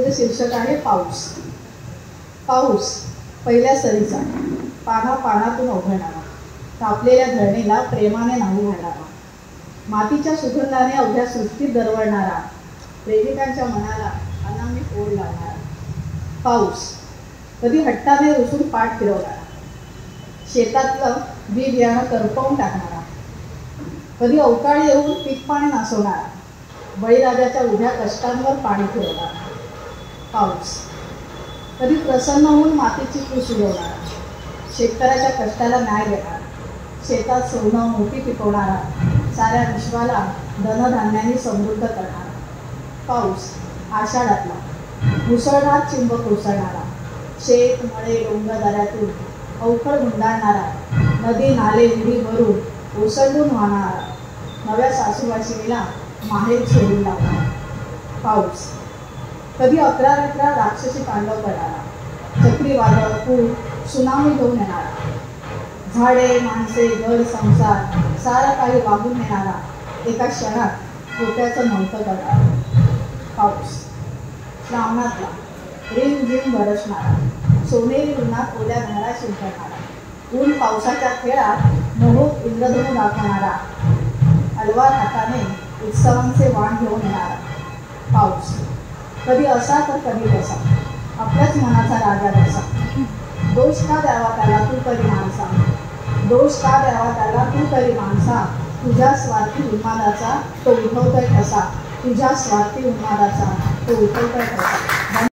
कवितेचं शीर्षक आहे पाऊस. पाऊस पहिल्या सरीचा, पाना पानातून ओघळणारा, तापलेल्या धरणीला प्रेमाने न्हाऊ घालणारा, मातीच्या सुगंधाने अवघ्या सृष्टीत दरवळणारा, प्रेमिकांच्या मनाला अनामिक ओढ लावणारा. पाऊस कधी हट्टाने रुसून पाठ फिरवणारा, शेतातलं बी बियाणं करपवून टाकणारा, कधी अवकाळी येऊन पीक पाणी नासवणारा, बळीराजाच्या उभ्या कष्टांवर पाणी फिरवणारा. पाऊस कधी प्रसन्न होऊन मातीची कूस उडवणारा, शेतकऱ्याच्या कष्टाला न्याय देणारा, शेतात सोनं मोठी पिकवणारा, साऱ्या विश्वाला धनधान्याने समृद्ध करणारा. पाऊस आषाढातला मुसळधार चिंब कोसळणारा, शेत मळे डोंगर दऱ्यातून अवखळ गुंडाळणारा, नदी नाले विहिरी भरून ओसंडून वाहणारा, नव्या सासूवाशिनीला माहेर सोडून लावणारा. पाऊस कधी 11-11 राक्षसी तांडव करणारा, चक्रीवादळ पूर सुनामी घेऊन येणारा, झाडे माणसे घर संसार सारा काही वाहून नेणारा, एका क्षणात डोक्याचं नव्हतं करणारा. पाऊस श्रावणातला रिमझिम बरसणारा, सोनेरी उन्हात ओल्या घरा शिंपडणारा, ऊन पावसाच्या खेळात मोहक इंद्रधनू दाखवणारा, अलवार हाताने उत्सवांचे वाण घेऊन येणारा. पाऊस कधी असा तर कधी तसा, आपल्याच मनाचा राजा तसा, दोष का द्यावा त्याला तू तरी माणसा, दोष का द्यावा त्याला तू तरी माणसा, तुझ्या स्वार्थी उन्मादाचा तो उठवतोय कसा, तुझ्या स्वार्थी उन्मादाचा तो उठवतोय कसा.